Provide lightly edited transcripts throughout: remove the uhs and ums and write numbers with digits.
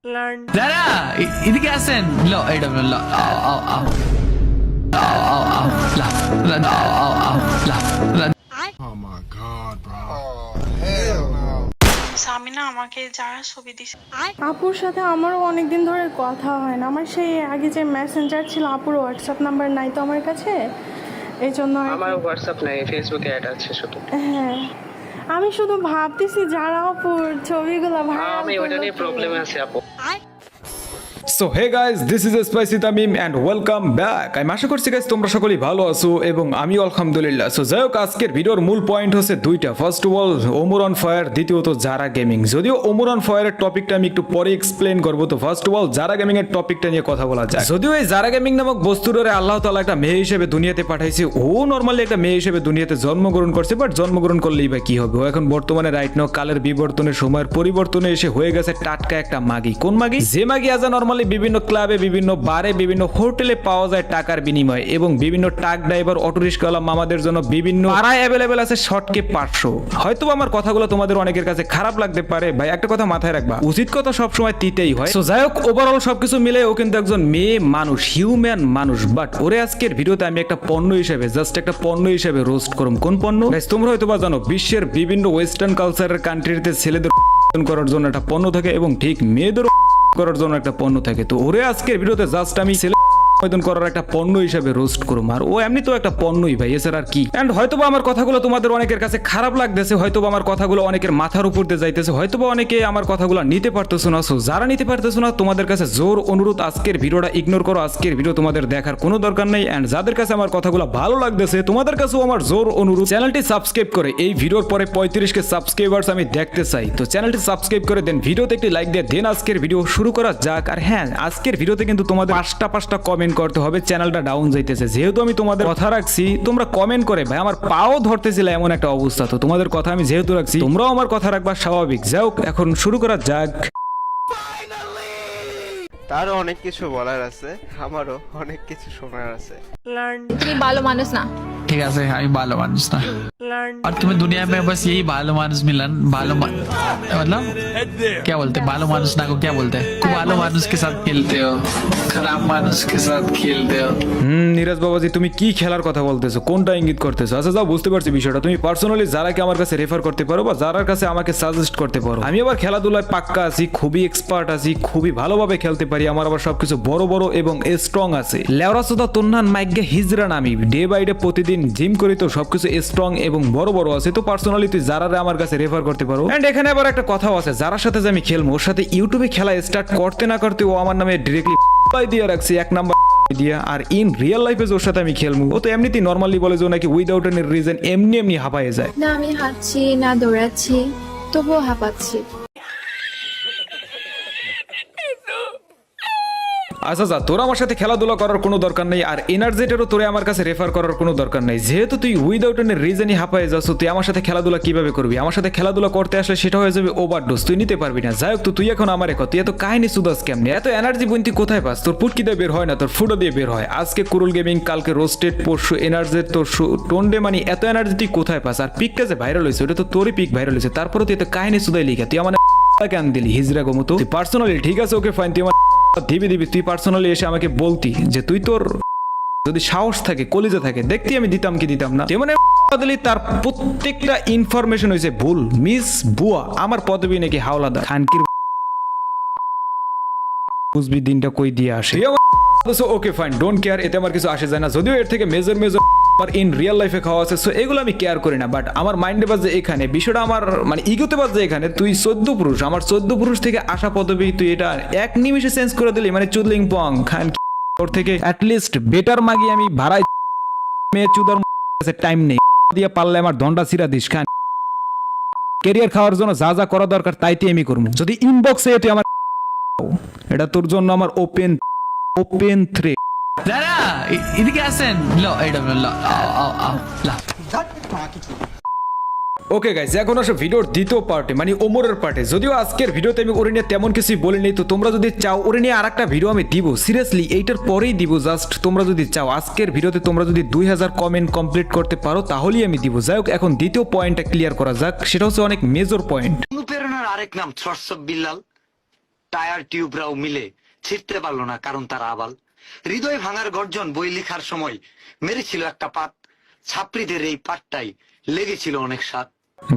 দাঁড়া এদিকে আসেন লো এইটা লো Oh my god, bro. Oh, hell no. Samina আমাকে যারা ছবি দিছে আপুর সাথে আমারও অনেকদিন ধরে কথা হয় না। আমার সেই আগে যে মেসেঞ্জার ছিল আপুর হোয়াটসঅ্যাপ নাম্বার নাই তো আমার কাছে, এই জন্য আমার হোয়াটসঅ্যাপ নাই, ফেসবুকে অ্যাড আছে শুধু। হ্যাঁ, আমি শুধু ভাবতেছি যারা আপুর ছবিগুলো আমি ওটা নিয়ে প্রবলেমে আছি আপু। So hey guys, this is spicy Tamim and welcome back. আমি আশা করছি গাইস তোমরা সকলেই ভালো আছো এবং আমি আলহামদুলিল্লাহ। সো যাই হোক, আজকের ভিডিওর মূল পয়েন্ট হচ্ছে দুইটা। First of all Omar on fire, দ্বিতীয়ত যারা গেমিং। যদিও ওমর অন ফায়ারের টপিকটা আমি একটু পরে এক্সপ্লেন করবো, তো ফার্স্ট অফ অল যারা গেমিং এর টপিকটা নিয়ে কথা বলা যায়। যদিও এই যারা গেমিং নামক বস্তুটারে আল্লাহ তাআলা একটা মেয়ে হিসেবে দুনিয়াতে পাঠাইছে। ও নর্মালি একটা মেয়ে হিসেবে দুনিয়াতে জন্মগ্রহণ করছে, বাট জন্মগ্রহণ করলেই বা কি হবে, ও এখন বর্তমানে রাইট নাও কালের বিবর্তনের সময়ের পরিবর্তনে এসে হয়ে গেছে টাটকা একটা মাগি। কোন মাগি? যে মাগি আজ নর্মালি বিভিন্ন ক্লাবে, বিভিন্ন বারে, বিভিন্ন হোটেলে পাওয়া যায় টাকার বিনিময়ে, এবং বিভিন্ন ট্রাক ড্রাইভার, অটোরিক্সাওয়ালা মামাদের জন্য বিভিন্ন পাড়ায় অ্যাভেলেবেল আছে শর্টকে 500। হয়তো আমার কথাগুলো তোমাদের অনেকের কাছে খারাপ লাগতে পারে, ভাই একটা কথা মাথায় রাখবা, উচিত কথা সবসময় তিতেই হয়। সো যাই হোক, ওভারঅল সবকিছু মিলে ও কিন্তু একজন মেয়ে মানুষ, হিউম্যান মানুষ, বাট ওরে আজকের ভিডিওতে আমি একটা পণ্য হিসেবে, জাস্ট একটা পণ্য হিসেবে রোস্ট করুম। কোন পণ্য? তোমরা হয়তো বা জানো, বিশ্বের বিভিন্ন ওয়েস্টার্ন কালচারের কান্ট্রিতে ছেলেদের করার জন্য একটা পণ্য থাকে এবং ঠিক মেয়েদের করার জন্য একটা পণ্য থাকে। তো ওরে আজকের ভিডিওতে জাস্ট আমি আবেদন করার একটা পণ্য হিসেবে রোস্ট করুম। আর ও এমনি তো একটা পণ্যই ভাই, এছাড়া আর কি। এন্ড হয়তোবা আমার কথাগুলো তোমাদের অনেকের কাছে খারাপ লাগতেছে, হয়তোবা আমার কথাগুলো অনেকের মাথার উপর দিয়ে যাইতেছে, হয়তোবা অনেকে আমার কথাগুলো নিতে পারতেছো না। সো যারা নিতে পারতেছো না, তোমাদের কাছে জোর অনুরোধ, আজকের ভিডিওটা ইগনোর করো, আজকের ভিডিও তোমাদের দেখার কোনো দরকার নেই। এন্ড যাদের কাছে আমার কথাগুলো ভালো লাগতেছে, তোমাদের কাছেও আমার জোর অনুরোধ, চ্যানেলটি সাবস্ক্রাইব করে, এই ভিডিওর পরে 35কে সাবস্ক্রাইবার্স আমি দেখতে চাই। তো চ্যানেলটি সাবস্ক্রাইব করে দেন, ভিডিওতে একটি লাইক দিয়ে দেন, আজকের ভিডিও শুরু করা যাক। আর হ্যাঁ, আজকের ভিডিওতে কিন্তু তোমাদের পাঁচটা কমেন্ট করতে হবে, চ্যানেল ডাউন যাইতেছে। যেহেতু আমি তোমাদের কথা রাখছি, তোমরা কমেন্ট করে ভাই আমার পাও ধরতেছিল এমন একটা অবস্থা। তো তোমাদের কথা আমি যেহেতু রাখছি, তোমরাও আমার কথা রাখবা, স্বাভাবিক। যাই হোক, এখন শুরু করা যাক। তারও অনেক কিছু বলার আছে, আমারও অনেক কিছু শোনার আছে। তুমি ভালো মানুষ না। ঠিক আছে, আমি ভালো মানুষ না, और तुम्हें दुनिया में बस यही भालो मानुस मिलन, मतलब क्या बोलते, भालो मानुस ना को क्या बोलते हैं, तुम भालो मानुस के साथ खेलते हो, खराब मानुस के साथ खेलते हो। নীরাজ বাবাজি, তুমি কি খেলার কথা বলতেছো, কোনটা ইঙ্গিত করতেছো? আচ্ছা যাও, বুঝতে পারছি বিষয়টা। তুমি পার্সোনালি যারাকে আমার কাছে রেফার করতে পারো বা যারার কাছে আমাকে সাজেস্ট করতে পারো। আমি আবার খেলাধুলায় পাক্কা আছি, খুবই এক্সপার্ট আছি, খুবই ভালোভাবে খেলতে পারি, আমার আবার সবকিছু বড় বড় এবং স্ট্রং আছে। লেওরা সুদা তন্নান মাইগে হিজরা নামি ডে বাই ডে প্রতিদিন জিম করি, তো সবকিছু স্ট্রং এবং বড় বড় আছে। তো পার্সোনালি তুই যারারে আমার কাছে রেফার করতে পারো। এন্ড এখানে আবার একটা কথাও আছে, যারার সাথে যে আমি খেলবো ওর সাথে ইউটিউবে খেলা স্টার্ট করতে না করতে ও আমার নামে ডিরেক্টলি দিয়ে রাখছে, 1 নাম্বার দিয়া। আর ইন রিয়েল লাইফে ওর সাথে আমি খেলবো, ও তো এমনিতেই নর্মালি বলে যে নাকি উইদাউট এনি রিজন এমনি এমনি হাঁপায়ে যায়। না আমি হাঁটছি না দৌড়াচ্ছি, তবুও হাঁপাচ্ছি। আচ্ছা যা, তোর আমার সাথে খেলাধুলা করার কোনো দরকার নেই, আর এনার্জিটারও তোরে আমার কাছে রেফার করার কোনো দরকার নেই। যেহেতু তুই উইদাউট এনি রিজনই হাঁপায়ে যাচ্ছ, তুই আমার সাথে খেলাধুলা কিভাবে করবি? আমার সাথে খেলাধুলা করতে আসলে সেটা হয়ে যাবে ওভারডোজ, তুই নিতে পারবি না। যাই হোক, তুই এখন আমার এক, তুই এত কাহিনী সুদাস কেমনি? এত এনার্জি বুন তুই কোথায় পাস? তোর পুটকি দিয়ে বের হয় না, তোর ফুটো দিয়ে বের হয়। আজকে কুরুল গেমিং, কালকে রোস্টেড, পরশু এনার্জি, তোর টোন্ডে মানি, এত এনার্জি তুই কোথায় পাস? আর পিকটা যে ভাইরাল হয়েছে, ওটা তো তোরই পিক ভাইরাল হয়েছে, তারপরে তুই এত কাহিনী সুদাই লিখা, তুই আমার কেন দিলি হিজরা গোমতো? তুই পার্সোনালি ঠিক আছে, ওকে ফাইন, তুই আমার দিবি, তুই পার্সোনালি এসে আমাকে বলতি যে তুই তোর যদি সাহস থাকে, কলিজা থাকে, দেখতি আমি দিতাম কি দিতাম না। মানে তার প্রত্যেকটা ইনফরমেশন হয়েছে ভুল। মিস বুয়া আমার পদবি নাকি হাওলাদার খানকির, বুঝবি দিনটা কই দিয়ে আসে। ওকে ফাইন, ডোন্ট কেয়ার, এতে আমার কিছু আসে যায় না। যদিও এর থেকে মেজর আমার ইন রিয়েল লাইফে খাওয়া আছে, সো এগুলো আমি কেয়ার করি না। বাট আমার মাইন্ডে বাজে এখানে বিষয়টা, আমার মানে ইগোতে বাজে এখানে। তুই 14 পুরুষ, আমার 14 পুরুষ থেকে আসা পদবি তুই এটা এক নিমিষে চেঞ্জ করে দিলি, মানে চুদলিং পং খান। ওর থেকে অ্যাটলিস্ট বেটার মাগি আমি ভাড়াই, মেয়ে চুদার কাছে টাইম নেই দিয়ে পারলে আমার দন্ডা ছিড়া দিস খান। ক্যারিয়ার খাওয়ার জন্য যা যা করা দরকার তাই আমি করবো। যদি ইনবক্সে তুই আমার, এটা তোর জন্য আমার ওপেন থ্রেড। দাঁড়া এদিকে আসেন লো এইটা লো ওকে গাইস, এখন আসো ভিডিওর দ্বিতীয় পার্টে, মানে ওমরের পার্টে। যদিও আজকের ভিডিওতে আমি ওরে নিয়ে তেমন কিছুই বলিনি, তো তোমরা যদি চাও ওরে নিয়ে আরেকটা ভিডিও আমি দিব, সিরিয়াসলি এইটার পরেই দিব। জাস্ট তোমরা যদি চাও আজকের ভিডিওতে তোমরা যদি 2000 কমেন্ট কমপ্লিট করতে পারো তাহলেই আমি দিব। যাই হোক, এখন দ্বিতীয় পয়েন্টটা ক্লিয়ার করা যাক, সেটা হচ্ছে অনেক মেজর পয়েন্ট। অনুপ্রেরণার আরেক নাম ছর্সব বিল্লাল। টায়ার টিউবরাও মিলে ছিঁড়তে পারলো না, কারণ তারা আবাল। হৃদয় ভাঙার গর্জন বই লেখার সময় মেরেছিল একটা পাত, ছাত্রীদের এই পাটটাই লেগেছিল অনেক স্বাদ।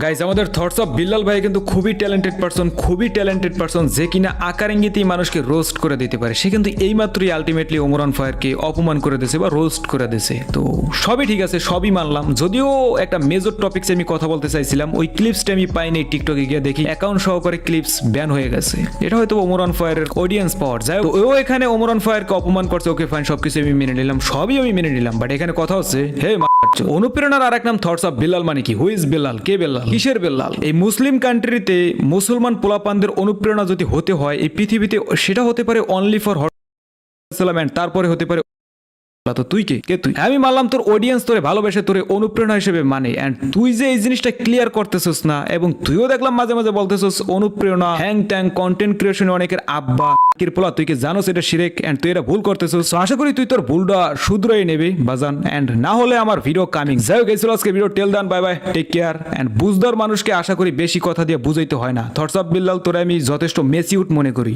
গাইজ, আমাদের থটস অফ বিল্লাল ভাই কিন্তু খুবই ট্যালেন্টেড পারসন, যে কিনা আকার ইঙ্গিতেই মানুষকে রোস্ট করে দিতে পারে। সে কিন্তু এইমাত্রই আলটিমেটলি ওমর অন ফায়ারকে অপমান করে দিয়েছে বা রোস্ট করে দিয়েছে। তো সবই ঠিক আছে, সবই মানলাম। যদিও একটা মেজর টপিকসে আমি কথা বলতে চাইছিলাম, ওই ক্লিপসটা আমি পাইনি। টিকটকে গিয়ে দেখি অ্যাকাউন্ট সহকারে ক্লিপস ব্যান হয়ে গেছে। এটা হয়তো ওমর অন ফায়ারের অডিয়েন্স পাওয়ার যায়। তো ও এখানে ওমর অন ফায়ারকে অপমান করছে, ওকে ফাইন, সবকিছু আমি মেনে নিলাম, সবই আমি মেনে নিলাম। বাট এখানে কথা হচ্ছে, হে অনুপ্রেরণার আর এক নাম থটস অফ বিল্লাল মানে কি? Who is Bilal? কে বিল্লাল? কিসের বিল্লাল? এই মুসলিম কান্ট্রিতে মুসলমান পোলাপানদের অনুপ্রেরণা যদি হতে হয় এই পৃথিবীতে, সেটা হতে পারে অনলি ফর সালাম, তারপরে হতে পারে। তো তুই কে তুই? আমি মানলাম তোর অডিয়েন্স তোরে ভালোবেসে তোরে অনুপ্রেরণা হিসেবে মানে, এন্ড তুই যে এই জিনিসটা ক্লিয়ার করতেছস না, এবং তুইও দেখলাম মাঝে মাঝে বলতেছস অনুপ্রেরণা হ্যাং ট্যাং কন্টেন্ট ক্রিয়েশনে অনেকের আব্বা কিরপোলা, তুই কি জানোস এটা শিরেক, এন্ড তুই এটা ভুল করতেছস। আশা করি তুই তোর ভুলটা শুধরাই নেবে বাজান, এন্ড না হলে আমার ভিডিও কামিং। যাই হোক, গেছিল আজকে video, till then, bye bye, take care. And বুঝদার মানুষকে আশা করি বেশি কথা দিয়ে বুঝাইতে হয় না। থটস অফ বিল্লাল তোরা আমি যথেষ্ট মেচিউট মনে করি।